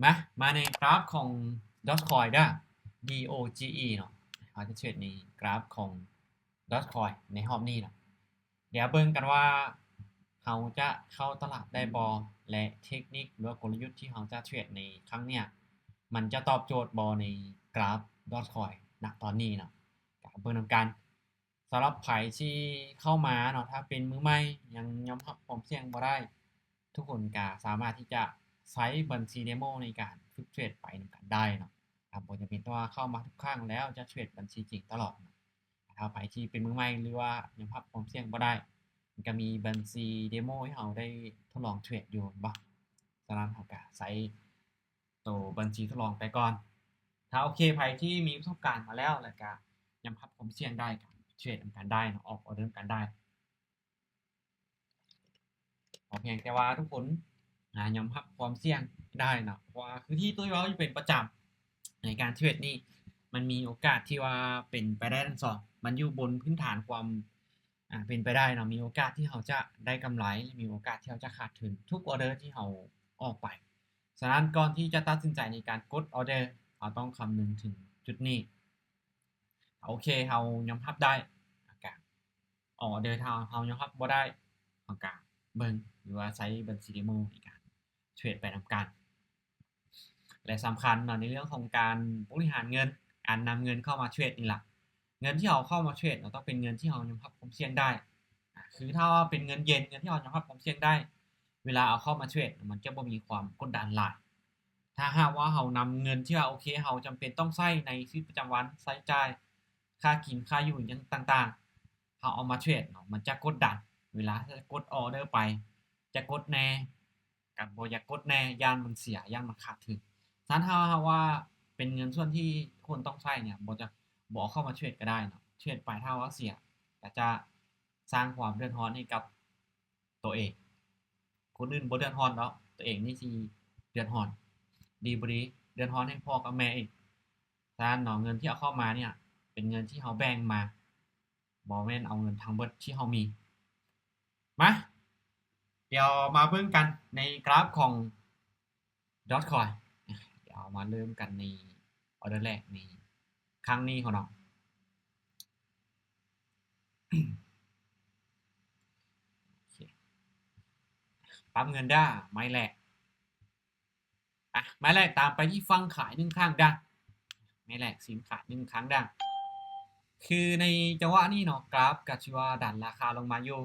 มาในกราฟของ Dogecoin ได้ DOGE เนาะเขาจะเทรดในกราฟของ Dogecoin ในรอบนี้เนาะเดี๋ยวเบิ่งกันว่าเขาจะเข้าตลาดได้บอและเทคนิคหรือกลยุทธ์ที่เขาจะเทรดในครั้งเนี้ยมันจะตอบโจทย์บอในกราฟ Dogecoin ณตอนนี้เนาะเบิ่งนำกันสำหรับไผที่เข้ามาเนาะถ้าเป็นมือใหม่ยังยอมรับความเสี่ยงบ่ได้ทุกคนก็สามารถที่จะใช้บัญชีเดโมในการฝึกเทรดไปนำกันได้เนาะครับบ่จำเป็นต้องว่าเข้ามาทุกครั้งแล้วจะเทรดบัญชีจริงตลอดถ้าไผที่เป็นมือใหม่หรือว่ายอมรับความเสี่ยงบ่ได้มันก็มีบัญชีเดโมให้เราได้ทดลองเทรดอยู่บ่ฉะนั้นเราก็ใช้ตัวบัญชีทดลองไปก่อนถ้าโอเคไผที่มีประสบการณ์มาแล้วก็ยอมรับความเสี่ยงได้ก็เทรดนำกันได้เนาะออกออเดอร์นำกันได้ขอเพียงแต่ว่าทุกคนยอมรับความเสี่ยงได้เนาะเพราะว่าคือที่ตุ้ยเว้าอยู่เป็นประจำในการเทรดนี่มันมีโอกาสที่ว่าเป็นไปได้ทั้งสองมันอยู่บนพื้นฐานความเป็นไปได้เนาะมีโอกาสที่เราจะได้กำไรและมีโอกาสที่เราจะขาดทุนทุกออร์เดอร์ที่เราออกไปฉะนั้นก่อนที่จะตัดสินใจในการกดออร์เดอร์เราต้องคำนึงถึงจุดนี้โอเคเรายอมรับได้ก็ออกออร์เดอร์ถ้าเรายอมรับบ่ได้เราก็เบิ่งหรือว่าใช้บัญชีเดโมในการเทรดไปนำกันและสำคัญเนาะในเรื่องของการบริหารเงินการนำเงินเข้ามาเทรดนี่ล่ะเงินที่เราเข้ามาเทรดเราต้องเป็นเงินที่เรายอมรับความเสี่ยงได้คือถ้าว่าเป็นเงินเย็นเงินที่เรายอมรับความเสี่ยงได้เวลาเอาเข้ามาเทรดมันจะบ่มีความกดดันหลายถ้าหากว่าเรานำเงินที่ว่าโอเคเราจำเป็นต้องใช้ในชีวิตประจำวันใช้จ่ายค่ากินค่าอยู่หยังต่างๆเราเอามาเทรดเนาะมันจะกดดันเวลาจะกดออร์เดอร์ไปจะกดแหน่ก็บ่อยากกดแหน่ย้านมันเสียย้านมันขาดทุนฉะนั้นถ้าหากว่าเป็นเงินส่วนที่ควรต้องใช้เนี่ยบ่เอาเข้ามาเทรดก็ได้เนาะเทรดไปถ้าว่าเสียก็จะสร้างความเดือดร้อนให้กับตัวเองคนอื่นบ่เดือดร้อนดอกตัวเองนี่สิเดือดร้อนดีบ่ดีเดือดร้อนให้พ่อกับแม่อีกฉะนั้นเนาะเงินที่เอาเข้ามาเนี่ยเป็นเงินที่เราแบ่งมาบ่แม่นเอาเงินทั้งเบิดที่เรามีมาเดี๋ยวมาเบิ่งกันในกราฟของ Dotcoin เดี๋ยวมาเริ่มกันในออร์เดอร์แรกในครั้งนี้ของเราปั๊มเงินได้ไม้แรกไม้แรกตามไปที่ฟังขาย1ข้างได้ไม้แรกสินขาย1ครั้งได้คือในจังหวะนี้เนาะกราฟก็สิว่าดันราคาลงมาอยู่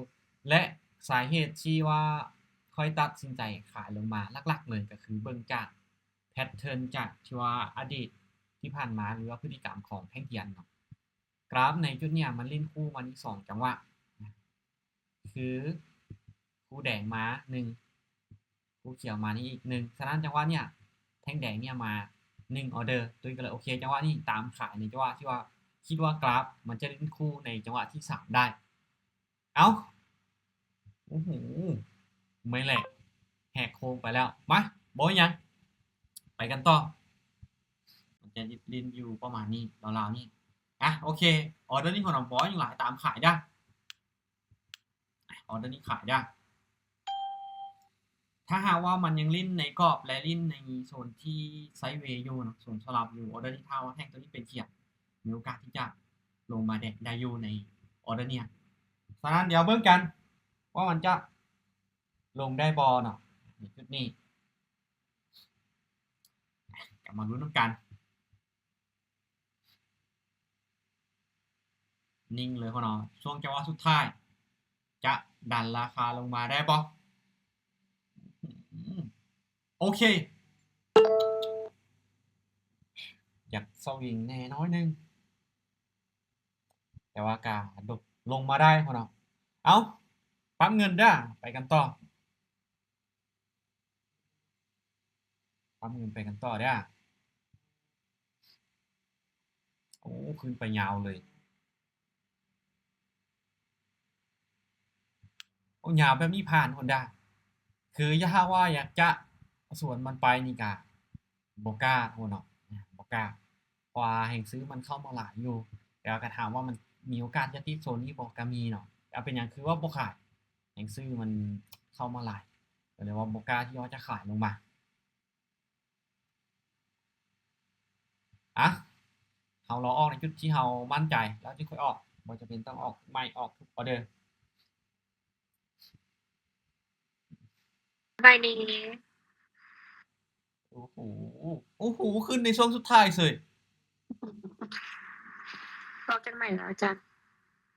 และสาเหตุที่ว่าค่อยตัดสินใจขายลงมาหลักๆเลยก็คือเบิ่งจากแพตเทิร์นจากที่ว่าอดีตที่ผ่านมาหรือว่าพฤติกรรมของแท่งเทียนเนาะกราฟในจุดเนี้ยมันเล่นคู่มาที่2จังหวะคือคู่แดงมา1คู่เขียวมานี่อีก1ฉะนั้นจังหวะเนี้ยแท่งแดงเนี่ยมา1ออร์เดอร์ตุ้ยก็เลยโอเคจังหวะนี้ตามขายในจังหวะที่ว่าคิดว่ากราฟมันจะเล่นคู่ในจังหวะที่3ได้เอ้าโอ้โหไม่แหลกแหกโค้งไปแล้วมาบอยยังไปกันต่อมันจะลินอยู่ประมาณนี้ราวๆนี้โอเคออเดอร์นี้ของน้องบอยยังหลายตามขายได้ออเดอร์นี้ขายได้ถ้าหากว่ามันยังลิ้นในกรอบและลิ้นในโซนที่ไซด์เวย์อยู่นะโซนสลับอยู่ออเดอร์ที่เท่าแท่งตัวนี้เป็นเขียวมีโอกาสที่จะลงมาได้อยู่ในออเดอร์เนี่ยฉะนั้นเดี๋ยวเบิ่งกันว่ามันจะลงได้บอเนาะในจุดนี้กลับมาลุ้นกันนิ่งเลยเขาเนาะช่วงจังหวะสุดท้ายจะดันราคาลงมาได้บอโอเคอยากสวิงแน่น้อยนึงแต่ว่ากาดกลงมาได้เขาเนาะเอาปั๊มเงินได้ไปกันต่อปั๊มเงินไปกันต่อได้โอ้ขึ้นไปยาวเลยโอ้ยาวแบบนี้ผ่านคนได้คืออย่าว่าอยากจะสวนมันไปนี่กาบอกล้าโหเนาะบอกล้าเพราะว่าแห่งซื้อมันเข้ามาหลายอยู่แต่ก็ถามว่ามันมีโอกาสจะติดโซนนี้บอกก็มีเนาะเอาเป็นอย่างคือว่าบ่ขายแห่งซื้อมันเข้ามาหลายก็เลยว่าบอกล้าที่ว่าจะขายลงมา อ่ะเรารอออกในจุดที่เรามั่นใจแล้วจึงค่อยออกบ่จะเป็นต้องออกไม่ออกทุกออเดอร์ใบนี้โอ้โหโอ้โหขึ้นในช่วงสุดท้ายเลยรอกันใหม่แล้วอาจารย์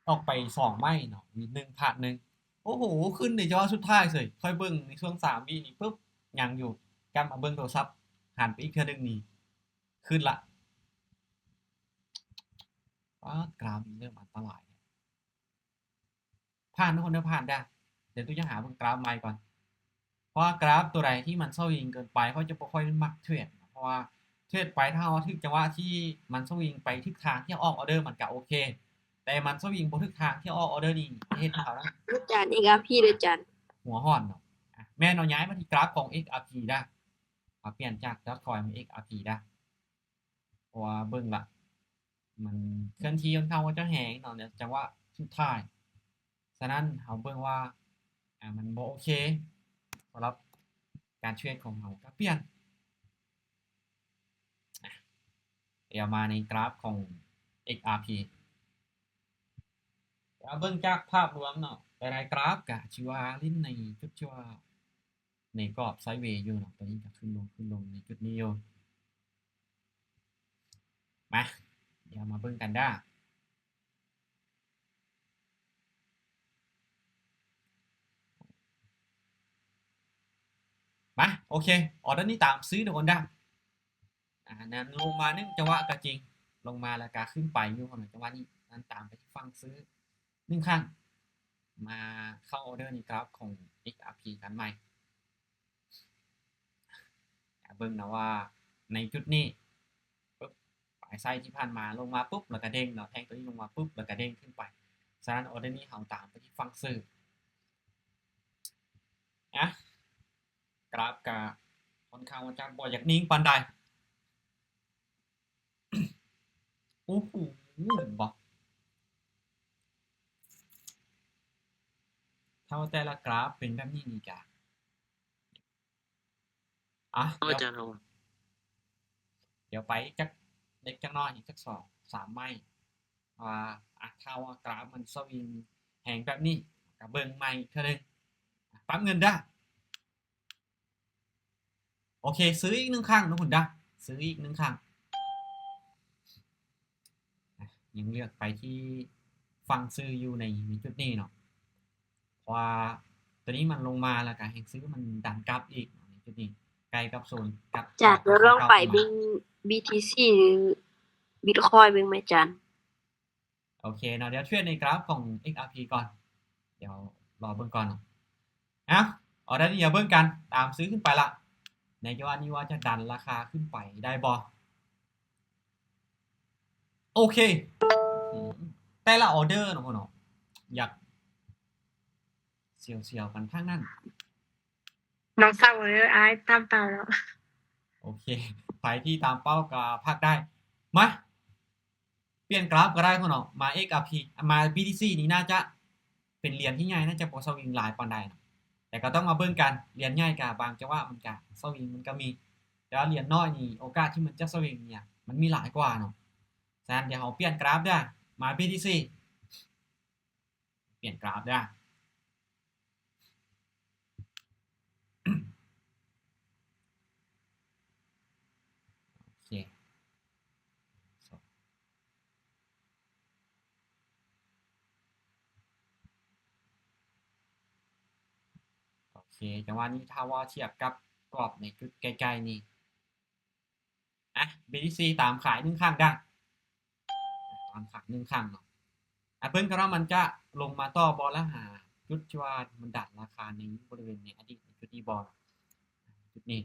ออกไป2ไม่เนาะมี1ผ่าน1โอ้โหขึ้นในจังหวะสุดท้ายเลยค่อยเบิ่งในช่วง3วินี่ปุ๊บยังอยู่กลับมาเบิ่งโทรศัพท์หันไปอีกเทื่อนึงนี่ขึ้นละป๊าดกราฟนี่เริ่มอันตรายผ่านทุกคนเด้อผ่านได้เดี๋ยวตู้จะหาเบิ่งกราฟใหม่ก่อนเพราะว่ากราฟตัวใดที่มันสวิงเกินไปเขาจะบ่ค่อยมักเทรดเพราะว่าเทรดไปถ้าเราถึกจังหวะที่มันสวิงไปทิศทางที่ออกออร์เดอร์มันก็โอเคแต่มันสวิงบ่ถึกทางที่ออกออร์เดอร์นี่เฮ็ดให้เขานะ อาจารย์อีกอ่ะพี่เลยอาจารย์หัวห้อนเนาะแม่นเอาย้ายมาที่กราฟของ XRP ได้เอาเปลี่ยนจาก Dogecoin มา XRP ได้เพราะว่าเบิ่งละมันเคลื่อนที่ค่อนข้างว่าจะแหงเนาะเนี่ยจังหวะสุดท้ายฉะนั้นเราเบิ่งว่ามันบ่โอเคสำหรับการเทรดของเราก็เปลี่ยนเดี๋ยวมาในกราฟของ XRP แล้วเบิ่งจากภาพรวมเนาะแต่ในกราฟก็ชื่อว่าลิ้นในจุดที่ว่าในกรอบไซด์เวย์อยู่เนาะตอนนี้ก็ขึ้นลงในจุดนี้อยู่มาเดี๋ยวมาเบิ่งกันได้มาโอเคออเดอร์นี้ตามซื้อทุกคนได้นั้นลงมา1จังหวะก็จริงลงมาแล้วก็ขึ้นไปอยู่คนจังหวะนี้นั้นตามไปที่ฝั่งซื้อ1ครั้งมาเข้าออเดอร์นี้ครับของ XRP กันใหม่เบิ่งนะว่าในจุดนี้ปุ๊บปลายไส้ที่ผ่านมาลงมาปุ๊บแล้วก็เด้งเนาะแท่งตัวนี้ลงมาปุ๊บแล้วก็เด้งขึ้นไปฉะนั้นออเดอร์นี้เราตามไปที่ฝั่งซื้อนะกราฟก็ค่อนข้างว่าจะบ่อยากนิ่งปานใดโอ้โหบ่ถ้าว่าแต่ละกราฟเป็นแบบนี้นี่จ้ะอาเดี๋ยวจารย์ครับไปจักเล็กจักน้อยอีกสัก2-3ไม้ว่าถ้าว่ากราฟมันสวิงแหงแบบนี้ก็เบิ่งใหม่เทื่อนึงปั๊มเงินได้โอเคซื้ออีก1ครั้งนะคุณด้าซื้ออีก1ครั้งยังเลือกไปที่ฟังซื้ออยู่ในจุดนี้เนาะเพราะว่าตัวนี้มันลงมาแล้วก็แฮงซื้อมันดันกลับอีกในจุดนี้ใกล้กับโซนกับอาจารย์แล้วลองเก่าไปขึ้นมา บิง BTC หรือ Bitcoin เบิ่งไหมอาจารย์โอเคเนาะเดี๋ยวเทรดในกราฟของ XRP ก่อนเดี๋ยวรอเบิ่งก่อนเนาะเอาออเดอร์นี้อย่าเบิ่งกันตามซื้อขึ้นไปละในจังหวะนี้ว่าจะดันราคาขึ้นไปได้บ่โอเคแต่ละออเดอร์เนาะพ่อเนาะอยากเสียวๆกันทั้งนั้น น้องเศร้าเลยอ้ายตามเปล่าแล้วโอเคใครที่ตามเป้าก็พักได้มาเปลี่ยนกราฟก็ได้พ่อเนาะมา XRP มา BTC นี่น่าจะเป็นเหรียญที่ใหญ่น่าจะบ่สวิงหลายปานใดเนาะแต่ก็ต้องมาเบิ่งกันเหรียญใหญ่ก็บางจังหวะมันก็สวิงมันก็มีแต่ว่าเหรียญน้อยนี่โอกาสที่มันจะสวิงเนี่ยมันมีหลายกว่าเนาะฉะนั้นเดี๋ยวเราเปลี่ยนกราฟเด้อมา BTC เปลี่ยนกราฟเด้อโอเคโอเคจังหวะนี้ถ้าว่าเทียบกับกรอบในจุดใกล้ๆนี่BTC ตามขาย1ข้างได้ตามขาย1ข้างเนาะ Apple ก็ว่ามันจะลงมาต่อบอลและหาจุดที่ว่ามันดันราคาในบริเวณในอดีตจุดนี้บอลจุดนี้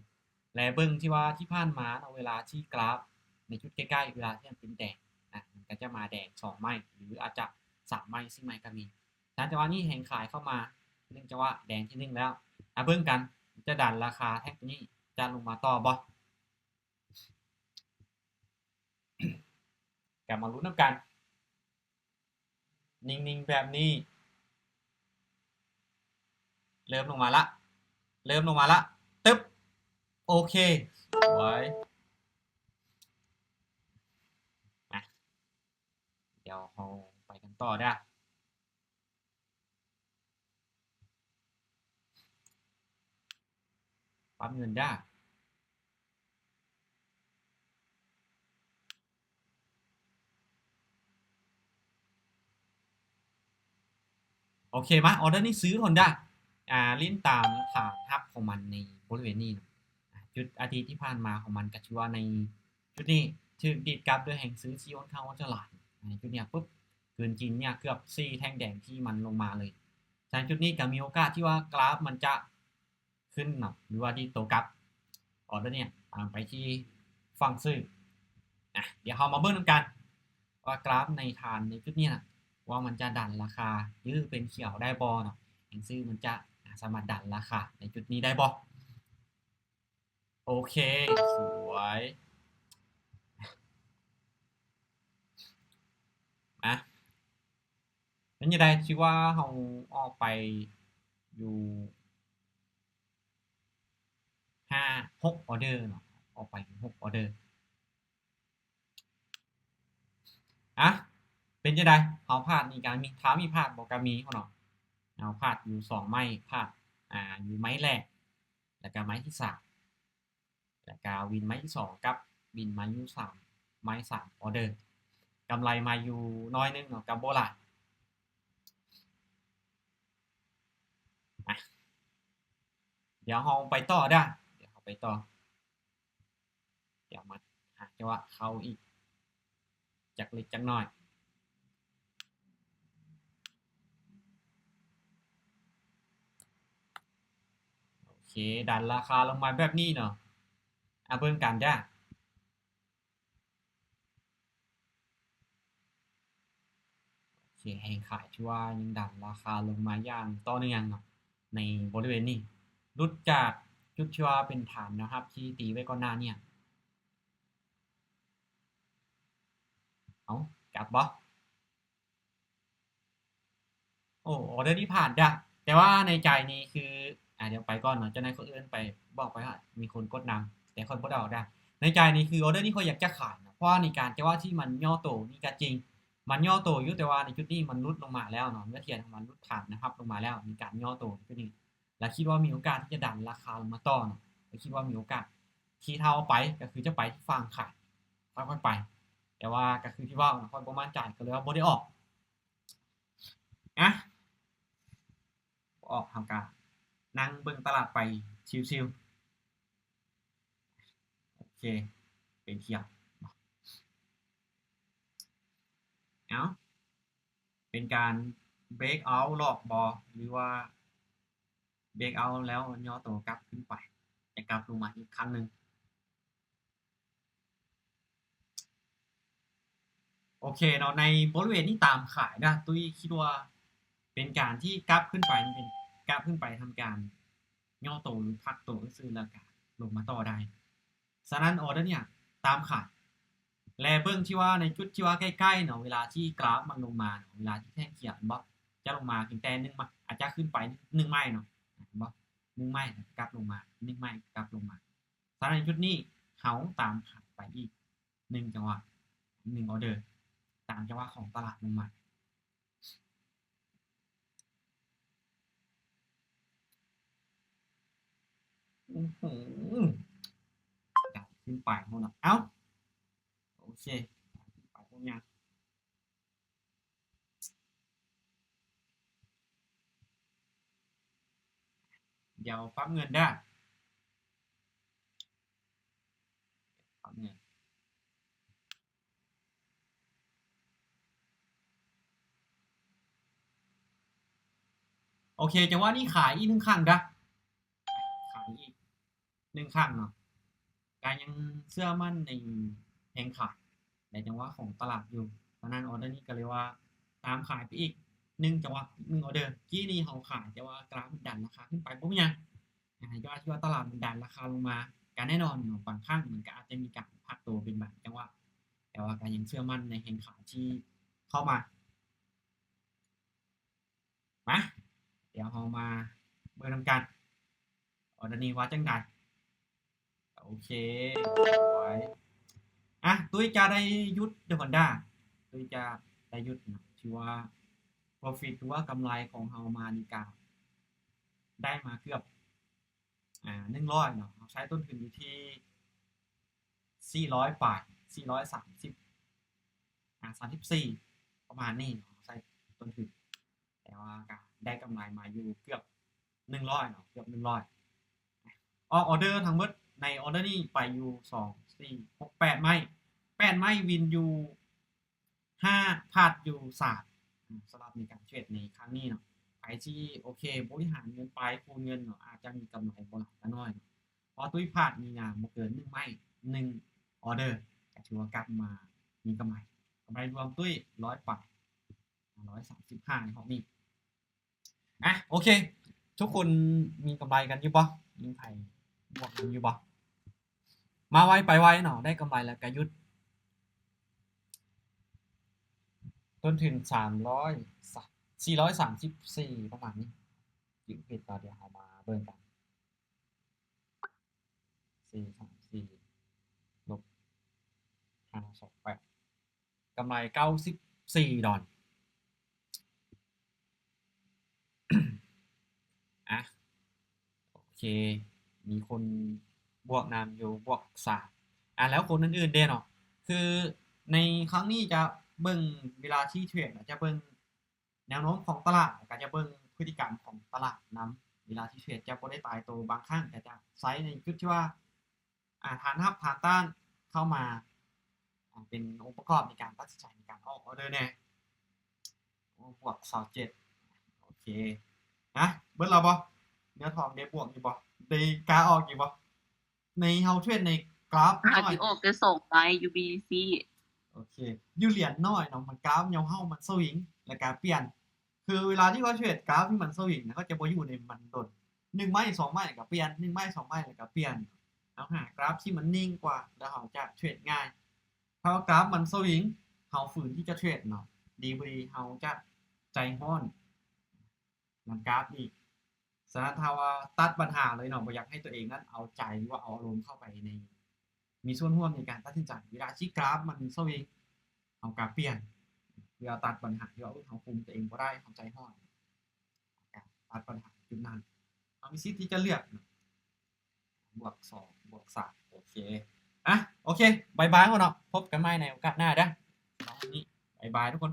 และเบิ้งที่ว่าที่ผ่านมาเวลาที่กราฟในจุดใกล้ๆเวลาที่มันเป็นแดงมันก็จะมาแดง2ไม้หรืออาจจะ3ไม้4ไม้ก็มีแต่จังหวะนี้แห่งขายเข้ามาเนื่องจากว่าแดงที่1แล้วเบิ้งกันจะดันราคาแท่งตัวนี้จะลงมาต่อบอกลับมาลุ้นน้ำกันนิ่งๆแบบนี้เริ่มลงมาละตึ๊บโอเคสวย เราไปกันต่อได้ปั๊บเงินได้โอเคไหมออเดอร์นี้ซื้อทนได้ลิ้นตามฐานทับของมันในบริเวณนี้นะจุดอาทิตย์ที่ผ่านมาของมันก็ชื่อว่าในจุดนี้ถึงดีดกลับด้วยแห่งซื้อที่ค่อนข้างว่าจะหลายในจุดเนี้ยปุ๊บเกินจริงเนี่ยเกือบ4แท่งแดงที่มันลงมาเลยฉะนั้นจุดนี้ก็มีโอกาสที่ว่ากราฟมันจะขึ้นเนาะหรือว่าที่โตกลับออเดอร์เนี่ยตามไปที่ฝั่งซื้อเดี๋ยวเรามาเบิ่งกันว่ากราฟในฐานในจุดนี้นะว่ามันจะดันราคายื้อเป็นเขียวได้บอเนาะแห่งซื้อมันจะสามารถดันราคาในจุดนี้ได้บอโอเคสวยนั้นยังไงคิดว่าเราออกไปอยู่6ออเดอร์เนาะออกไป6ออเดอร์เป็นยังไงเราพลาดในการมีท้ามีพลาดบอกกามีเขาเนาะเราพลาดอยู่2ไม้พลาดอยู่ไม้แรกแล้วก็ไม้ที่3แล้วก็วินไม้ที่2กับวินไม้อยู่3ไม้3ออเดอร์กำไรมาอยู่น้อยนึงเนาะกับโบราณเดี๋ยวเราไปต่อได้เดี๋ยวเราไปต่อเดี๋ยวมาหาจังหวะเข้าอีกจากเล็กจากน้อยโอเคดันราคาลงมาแบบนี้เนาะเบิ่งกันได้โอเคแห่งขายที่ว่ายังดันราคาลงมาอย่างต่อเนื่องเนาะในบริเวณนี้รุดจากจุดที่ว่าเป็นฐานนะครับที่ตีไว้ก่อนหน้าเนี่ยเอากลับบ่โอ้ออเดอร์ที่ผ่านจ้ะแต่ว่าในใจนี้คือเดี๋ยวไปก่อนเนาะเจ้านายคนอื่นไปบอกไปว่ามีคนกดนำแต่คนบ่ได้ออกได้ในใจนี้คือออเดอร์นี้เขาอยากจะขายนะเพราะว่าในการจะว่าที่มันย่อโตนี่ก็จริงมันย่อโตอยู่แต่ว่าในจุดนี้มันรุดลงมาแล้วเนาะเมื่อเทียบกับมันรุดฐานนะครับลงมาแล้วมีการย่อโตจุดนี้และคิดว่ามีโอกาสที่จะดันราคาลงมาต่อเนาะและคิดว่ามีโอกาสที่เท่าไปก็คือจะไปที่ฝั่งขายค่อยๆไปแต่ว่าก็คือที่ว่าค่อยประมาณจ่ายก็เลยว่าบ่ได้ออกอ่ะ ออกทำการนั่งเบิ่งตลาดไปชิวๆโอเคเป็นเที่ยวเอาเป็นการเบรกเอาท์รอบบอหรือว่าเบรกเอาท์แล้วย่อตัวกลับขึ้นไปจะกลับลงมาอีกครั้งหนึ่งโอเคเนาะในบริเวณที่ตามขายนะตุ้ยคิดว่าเป็นการที่กลับขึ้นไปนี่เป็นกลับขึ้นไปทำการย่อตัวหรือพักตัวซื้อแล้วก็ลงมาต่อได้ฉะนั้นออเดอร์เนี่ยตามขาย แลเบิ้งที่ว่าในจุดที่ว่าใกล้ๆเนาะเวลาที่กราฟมันลงมาเนาะเวลาที่แท่งเขียวบล็อกจะลงมาเพียงแต่หนึ่งมาอาจจะขึ้นไป1ไม้เนาะบล็อก1ไม้กลับลงมา1ไม้กลับลงมาสำหรับในจุดนี้เขาตามขาดไปอีก1จังหวะ1ออเดอร์ตามจังหวะของตลาดลงมาขึ้นไปพวกเนาะเอ้าโอเคไปพวกเนี้ยเดี๋ยวปั๊บเงินได้ปั๊บเงิน โอเคจังว่านี่ขายอีก1ครั้งนะขายอีก1ครั้งเนาะการยังเชื่อมั่นในแผงขายในจังหวะของตลาดอยู่เพราะนั้นออเดอร์นี้ก็เลยว่าตามขายไปอีก1จังหวะ1ออเดอร์กี้นี้เขาขายแต่ว่ากราฟมันดันราคาขึ้นไปปุ๊บยังก็ที่ว่าตลาดมันดันราคาลงมาการแน่นอนบางครั้งมันก็อาจจะมีการพักตัวเป็นบางจังหวะแต่ว่าการยังเชื่อมั่นในแผงขายที่เข้ามามาเดี๋ยวเรามาเบิ่งนำกันออเดอร์นี้ว่าจังไดโอเคสวยตุ้ยจะได้ยุดเดอะฮอนด้าตุ้ยจะไป ได้หยุดนะถือว่า profit หรือว่ากำไรของเฮามานี่ก็ได้มาเกือบ100เนาะเราใช้ต้นทุนอยู่ที่400บาท43034ประมาณนี้เนาะใช้ต้นทุนแต่ว่าก็ได้กำไรมาอยู่เกือบ100เนาะเกือบ100ออเดอร์ทั้งหมดในออเดอร์นี้ไปอยู่2 4 6 8ไม้8ไม้วินอยู่5พลาดอยู่3สำหรับในการเทรดในครั้งนี้เนาะใครที่โอเคบริหารเงินไปคูณเงินเนาะอาจจะมีกำไรบ่หลายก็น้อยเพราะตุ้ยพลาดมีงานบ่เกิน1ไม้1ออเดอร์ก็ถือว่ากลับมามีกำไรรวมตุ้ย100บาท135ในของนี้โอเค ทุกคนมีกำไรกันอยู่บ่ยิงไผ่บวกกันอยู่บ่มาไวไปไวเนาะได้กำไรแล้วก็หยุดต้นทุน434ประมาณนี้อยู่ผิดต่อเดี๋ยวเอามาเบิ่งกัน434ลบ528กำไร94ดอลโอเค มีคนบวกนำอยู่บวก3แล้วคนอื่นๆเด้เนาะคือในครั้งนี้จะเบิ่งเวลาที่เทรดจะเบิ่งแนวโน้มของตลาดก็จะเบิ่งพฤติกรรมของตลาดนำเวลาที่เทรดจะบ่ได้ตายตัวบางครั้งก็จะไซส์ในจุดที่ว่าฐานรับฐานต้านเข้ามาเป็นองค์ประกอบในการตัดสินใจในการออกออเดอร์แน่บวก27โอเคเบิ่งแล้วบ่เนื้อทองได้บวกอยู่บ่ได้กล้าออกอยู่บ่ในเฮาเทรดในกราฟน้อย ที่ออกจะส่งไป UBC โอเคอยู่เหรียญน้อยเนาะมันกราฟยาวเฮามันสวิงแล้วก็เปลี่ยนคือเวลาที่เขาเทรดกราฟที่มันสวิงนะก็จะบ่อยู่ในมันโดน1ไม้2ไม้ก็เปลี่ยน1ไม้2ไม้แล้วก็เปลี่ยนเอาหากราฟที่มันนิ่งกว่าแล้วเฮาจะเทรดง่ายถ้ากราฟมันสวิงเฮาฝืนที่จะเทรดเนาะดีบ่ดีเฮาจะใจร้อนนำกราฟอีกฉะนั้นถ้าว่าตัดปัญหาเลยเนาะบ่อยากให้ตัวเองนั้นเอาใจหรือว่าเอาอารมณ์เข้าไปในมีส่วนร่วมในการตัดสินใจเวลาที่กราฟมันสวิงเอากราฟเปลี่ยนเพื่อตัดปัญหาที่ว่าเขาคุมตัวเองบ่ได้เขาใจร้อนตัดปัญหาจุดนั้นเอามีสิทธิ์ที่จะเลือกบวก2บวก3โอเคโอเคบ๊ายบายทุกคนเนาะพบกันใหม่ในโอกาสหน้าเด้อวันนี้บ๊ายบายทุกคน